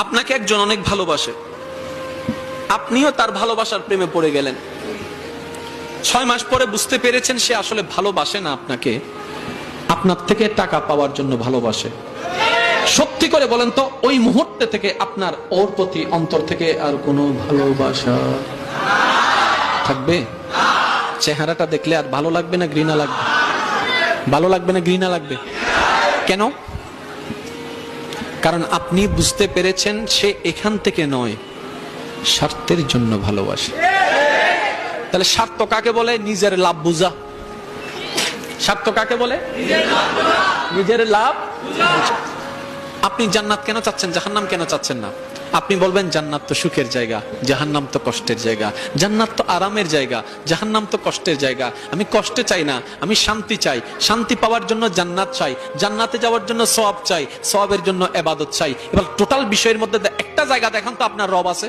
আপনাকে একজন অনেক ভালোবাসে, আপনিও তার ভালোবাসার প্রেমে পড়ে গেলেন। 6 মাস পরে বুঝতে পেরেছেন সে আসলে ভালোবাসে না আপনাকে, আপনার থেকে টাকা পাওয়ার জন্য ভালোবাসে। সত্যি করে বলেন তো, ওই মুহূর্তে থেকে আপনার ওর প্রতি অন্তর থেকে আর কোনো ভালোবাসা থাকবে? চেহারাটা দেখলে আর ভালো লাগবে না ঘৃণা লাগবে? ভালো লাগবে না ঘৃণা লাগবে? কেন? কারণ আপনি বুঝতে পেরেছেন সে এখান থেকে নয়, স্বার্থের জন্য ভালোবাসে। তাহলে স্বার্থ কাকে বলে? নিজের লাভ বুঝা। স্বার্থ কাকে বলে? নিজের লাভ বুঝা। আপনি জান্নাত কেন চাচ্ছেন, জাহান্নাম কেন চাচ্ছেন না? আপনি বলবেন জান্নাত তো সুখের জায়গা, জাহান্নাম তো কষ্টের জায়গা। জান্নাত তো আরামের জায়গা, জাহান্নাম তো কষ্টের জায়গা। আমি কষ্টে চাই না, আমি শান্তি চাই। শান্তি পাওয়ার জন্য জান্নাত চাই, জান্নাতে যাওয়ার জন্য সওয়াব চাই, সওয়াবের জন্য ইবাদত চাই। এবার টোটাল বিষয়ের মধ্যে একটা জায়গা দেখান তো আপনার রব আছে।